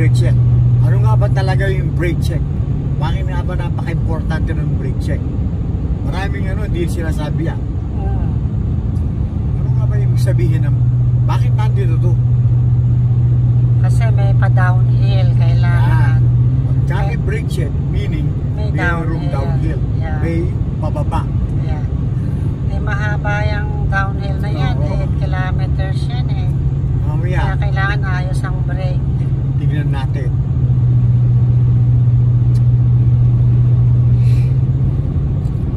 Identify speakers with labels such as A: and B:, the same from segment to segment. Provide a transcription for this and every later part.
A: brake check. Ano nga ba talaga yung brake check? Bakit nga ba napaka-importante ng brake check? Maraming hindi sila sabi yan. Ano nga ba yung sabihin ng bakit nandito to?
B: Kasi may pa-downhill kailangan.
A: Pagka may brake check, meaning may downhill.
B: Yeah.
A: May pababa.
B: Yeah. May mahaba yung downhill na yan. 8 kilometers yan eh.
A: Mamaya,
B: kaya kailangan ayos ang brake.
A: tignan natin.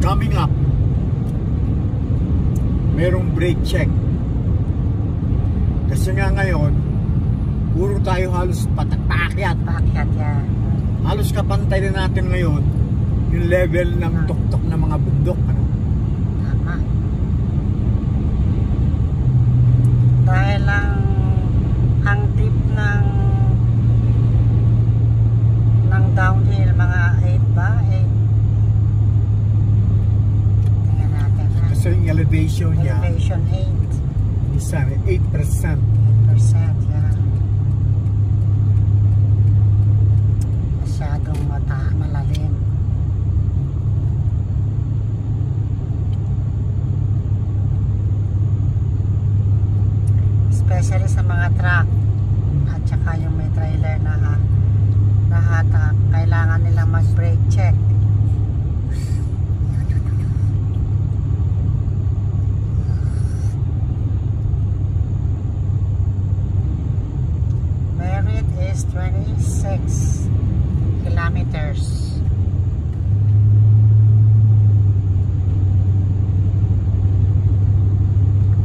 A: Coming up, merong brake check. Kasi nga ngayon, puro tayo halos paakyat.
B: Paakyat yan.
A: Halos kapantay na natin ngayon yung level ng tuktok ng mga bundok.
B: Tama. Dahil ang deep ng downhill, mga 8 ba? 8. Tingnan natin ha.
A: Kasi yung elevation niya,
B: elevation 8.
A: isa 8%.
B: 8%, yan. Masyadong malalim. Especially sa mga truck at saka yung may trailer na hatak, kailangan nilang mag-brake check. Merit is 26 kilometers.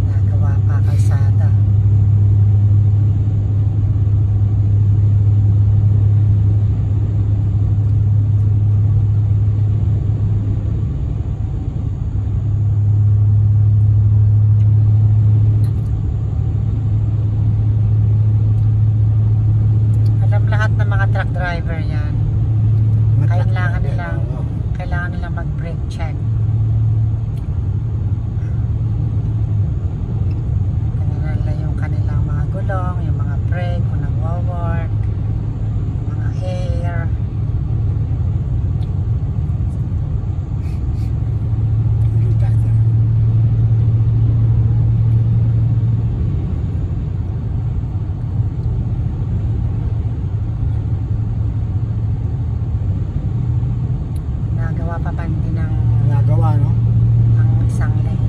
B: Nagawa pa kalsada. Lahat ng mga truck driver yan, kailangan nilang mag-brake check. Kailangan nila yung kanilang mga gulong, yung mga brake, kung nag-work, mga air. Papandi ng
A: nagawa, no?
B: Ang isang lane.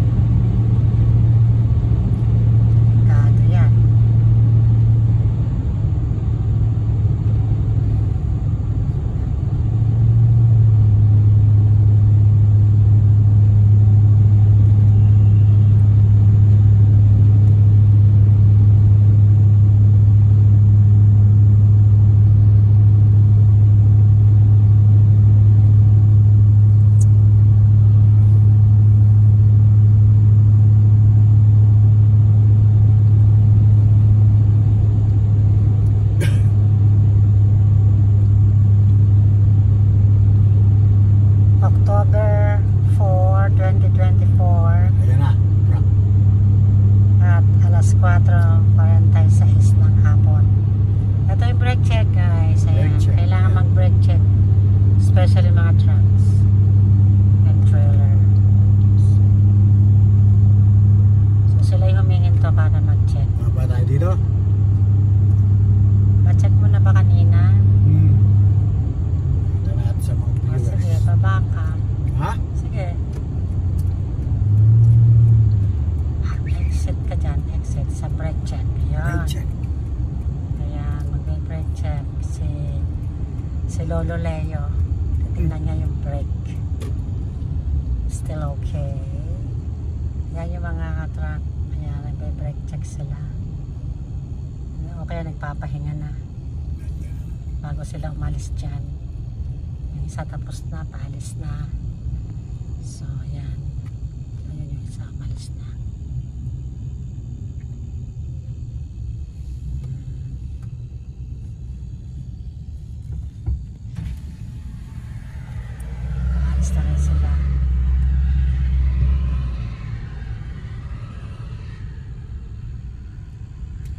B: Kado yan. October 4, 2024.
A: Ayan na.
B: At alas 4:46 ng hapon. Ito yung brake check, guys. Ayan.
A: Brake check.
B: Kailangan mag-brake check. Especially mga trucks and trailer. So sila yung huminginto para mag-check.
A: Ba tayo dito?
B: Ma-check mo na ba kanina?
A: Ito natin sa mga viewers.
B: Sige, baba ka.
A: Ha?
B: Sige. Exit ka dyan. Exit sa brake check. Yan.
A: Brake check.
B: Ayan, mag-brake check. Si Lolo Leo. Titignan niya yung brake. Still okay. Yan yung mga truck. Ayan, nag-brake check sila. O kaya nagpapahinga na. Bago sila umalis dyan. Yung isa tapos na, paalis na. So, ayan. Ayan yung isa, umalis na. Paalis na rin sila.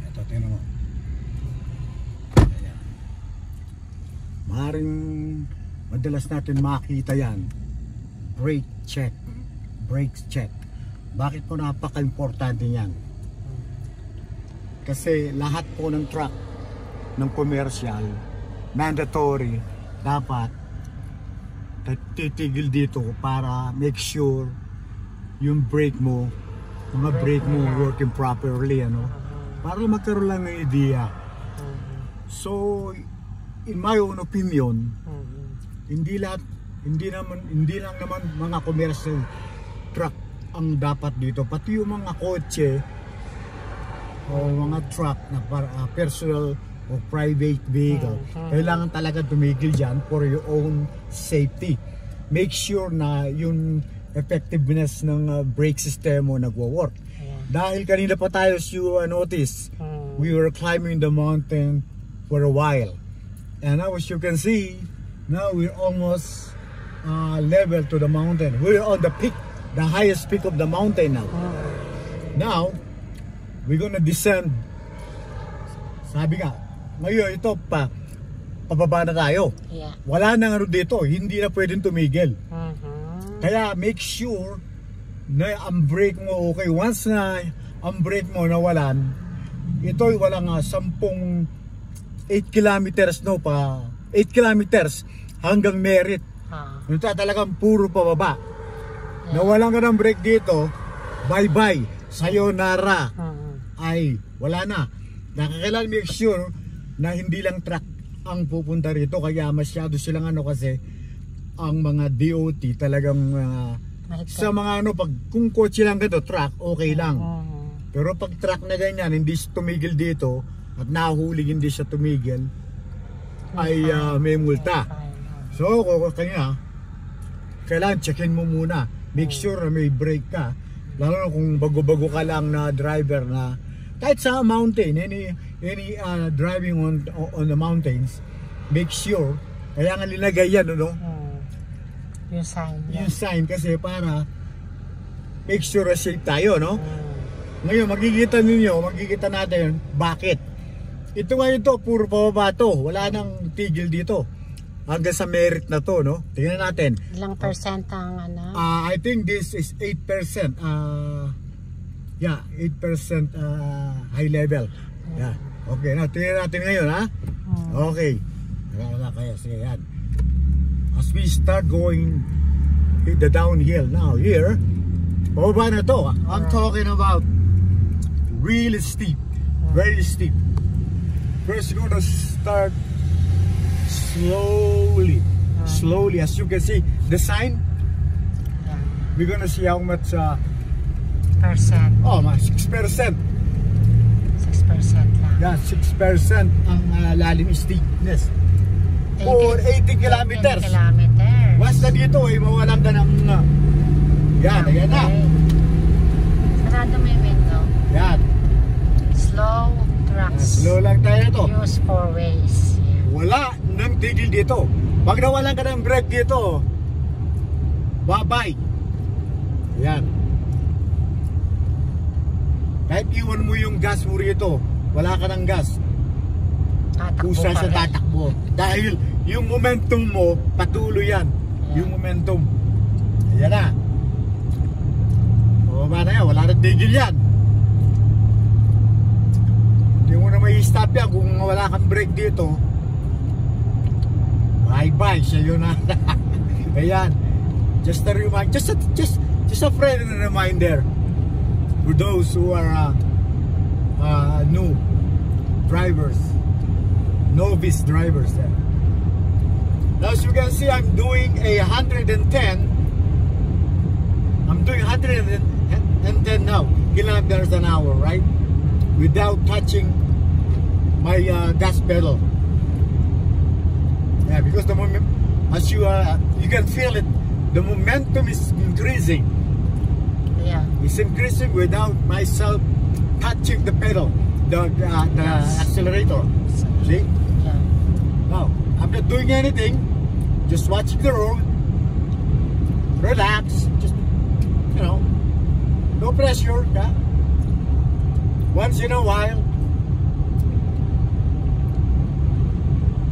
A: Ito, tingnan mo. Ayan. madalas natin makita yan, brake check. Brakes check. Bakit po napaka-importante yan? Kasi lahat po ng truck ng commercial, mandatory, dapat titigil dito para make sure yung brake mo, mga brake mo working properly, ano? Para magkaroon lang ng idea. So, in my own opinion, hindi lang naman mga commercial truck ang dapat dito, pati yung mga kotse o mga truck na personal o private vehicle, kailangan talaga tumigil dyan for your own safety. Make sure na yung effectiveness ng brake system mo nagwo-work. Dahil kanina pa tayo, you notice, we were climbing the mountain for a while, and now as you can see, now we're almost level to the mountain. We're on the peak, the highest peak of the mountain now. Now, we're gonna descend. Sabi nga, ngayon ito pababa na tayo. Wala nang ano dito, hindi na pwedeng tumigil. Kaya make sure na ang brake mo okay. Once na ang brake mo nawalan, ito walang 8 kilometers no pa 8 kilometers hanggang Merit. Ito talagang puro pababa. Nawalan ka ng brake dito, bye-bye, sayonara. Ay, wala na. Nakakailangan make sure na hindi lang truck ang pupunta rito, kaya masyado silang ano kasi ang mga DOT talagang sa mga ano, pag kung kotse lang ganito, truck, okay lang. Pero pag truck na ganyan, hindi siya tumigil dito at nahuli hindi siya tumigil, ay may multa. So, kanya kailangan checkin mo muna. Make sure na may brake ka. Lalo na kung bago-bago ka lang na driver na kahit sa mountain, any driving on the mountains, make sure, kaya nga linagay yan, ano?
B: Yung sign.
A: Yung sign kasi para make sure na safe tayo, no? Ngayon, makikita natin bakit. Ito nga ito, puro pababa to. Wala nang tigil dito. Hanggang sa Merit na to, no? Tingnan natin.
B: Ilang percent ang ano?
A: I think this is 8%. Yeah, 8% high level. Yeah. Okay, na tingnan natin ngayon, ha? Okay. Kaya sige yan. As we start going the downhill now here, pababa na to. I'm talking about really steep, very steep. First, you're gonna start slowly. As you can see, the sign. We're gonna see how much
B: percent.
A: Oh, 6%.
B: 6% lang.
A: Yeah, 6% ang lalim steepness. For 80 kilometers. Once na dito, mawalan ka ng yan, ayan na.
B: Sarado may window.
A: Yan.
B: Slow trucks.
A: Slow lang tayo to.
B: Use 4 ways.
A: Wala nang tigil dito. Pag nawalan ka ng brake dito, bye-bye. Yan. Kahit iwan mo yung gas mo rito, wala ka ng gas, kusa sa tatakbo. Dahil yung momentum mo, patuloy yan. Yung momentum. Ayan na. Bumaba na yan, wala nang tigil yan. Hindi mo na may stop yan kung wala kang brake dito. Bye-bye, siya yun na. Ayan. Just a reminder, just a friendly reminder for those who are new drivers, novice drivers. Now, as you can see, I'm doing 110 now kilometers an hour, right? Without touching my gas pedal. Yeah, because the moment, as you can feel it, the momentum is increasing.
B: Yeah,
A: it's increasing without myself touching the pedal, the accelerator. See?
B: Yeah.
A: Now, I'm not doing anything, just watching the road, relax, just, no pressure. Yeah? Once in a while,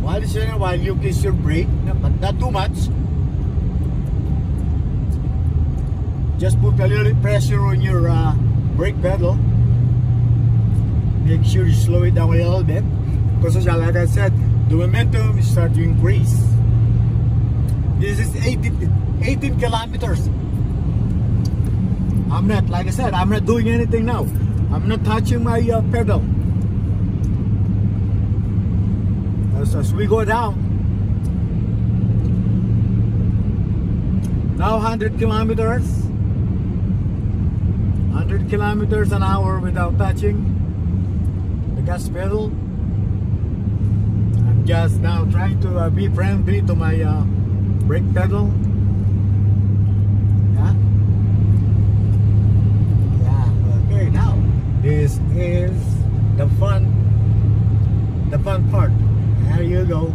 A: Once in a while, you kiss your brake, but not too much. Just put a little pressure on your brake pedal. Make sure you slow it down a little bit, because like I said, the momentum is starting to increase. This is 18 kilometers. I'm not, like I said, I'm not doing anything now. I'm not touching my pedal. As we go down, now 100 kilometers. 100 kilometers an hour without touching the gas pedal. I'm just now trying to be friendly to my brake pedal. Yeah. Okay. Now this is the fun part. There you go.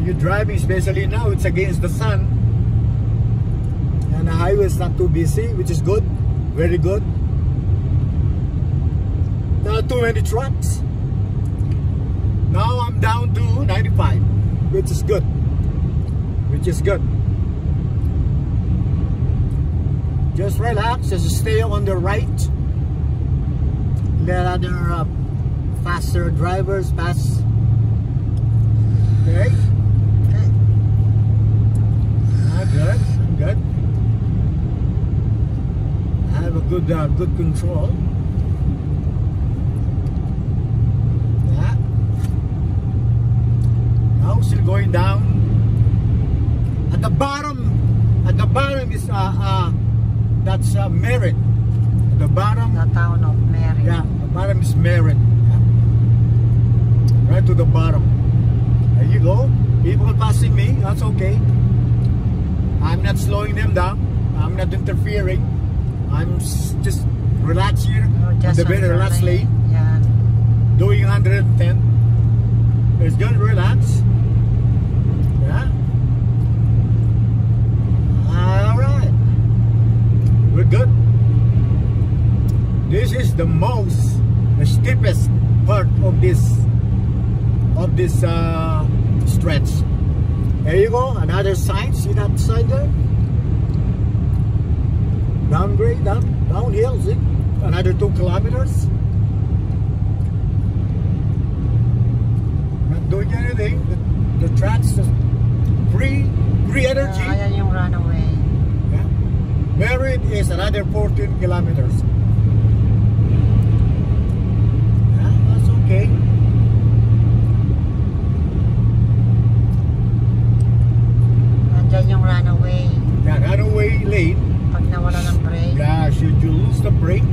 A: You're driving, especially now it's against the sun, and the highway is not too busy, which is good. Very good. Not too many trucks. Now I'm down to 95, which is good. Just relax, just stay on the right. Let other faster drivers pass. Okay. I'm good. I have a good control. Yeah. Now still going down. At the bottom is that's Merritt. At the bottom,
B: The town of Merritt.
A: yeah, the bottom is Merritt. Yeah. Right to the bottom. There you go. People passing me, that's okay. I'm not slowing them down. I'm not interfering. I'm just relaxed here on the very relaxed lane.
B: Yeah.
A: Doing 110. It's good, relax. Yeah. Alright. We're good. This is the steepest part of this stretch. There you go, another sign. See that sign there? Downgrade, downhill, see? Another 2 kilometers. Not doing anything. The track's just free energy.
B: Ayan yung runaway.
A: Yeah. Merritt is another 14 kilometers. Yeah, that's okay.
B: Andyan yung runaway.
A: Yeah, runaway lane.
B: Pag nawala ng brake.
A: Yeah, should you lose the brake?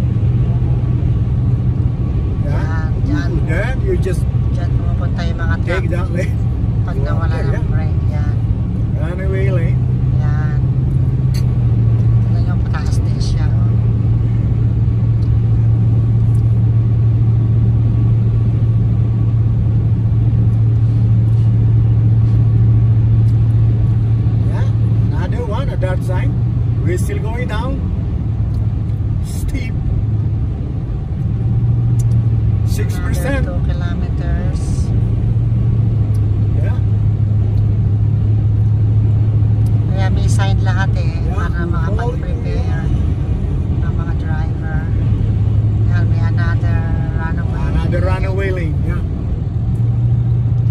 A: Yeah.
B: Dyan.
A: Then you just
B: Diyan pumupunta yung mga truck.
A: take that lane.
B: Pag
A: Go
B: nawala
A: up there,
B: ng brake. Yan.
A: Runaway lane.
B: Yan. Tignan yung pataas din siya. Oh.
A: Yeah, another one at that side. We're still going down. Steep. 6%.
B: 2 kilometers.
A: Yeah.
B: Kaya may sign lahat eh.
A: Yeah.
B: Para makapag-prepare ng mga driver. Yan, may another runaway.
A: Another runaway lane. Yeah.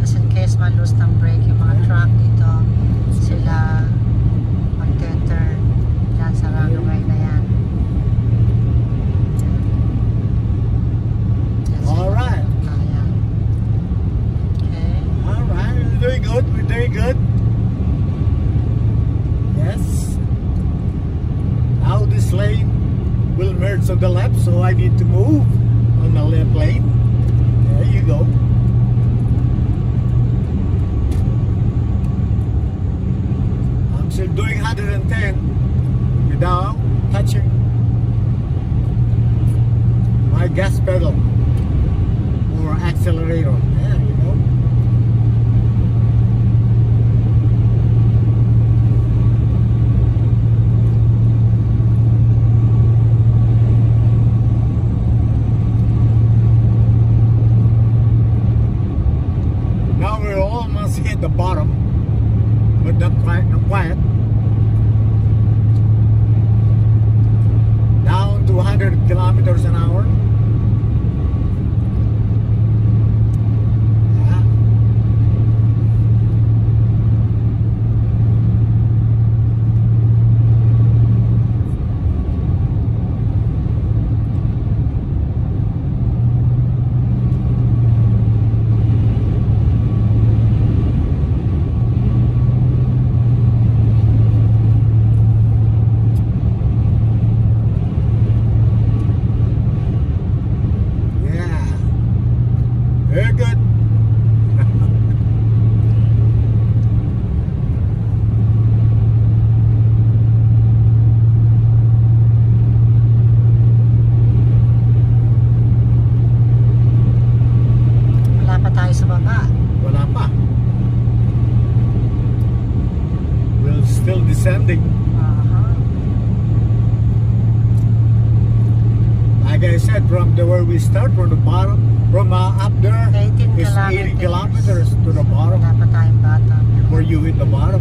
B: Just in case ma-lose ng brake yung mga truck dito, sila mag-turn dyan sa runaway na yan. Yan sila.
A: Alright.
B: Ayan. Okay.
A: Alright, we're doing good. We're doing good. Yes. Now this lane will merge on the left, so I need to move on the left lane. There you go. I'm still doing 110 without touching my gas pedal or accelerator. There you go. Now we're said from the where we start from the bottom, from up there,
B: 18
A: it's 80 kilometers to the bottom
B: Dapat tayong bata.
A: before you hit the bottom.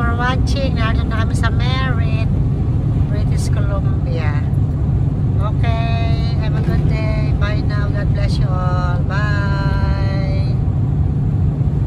B: for watching. Narito na kami sa Mary.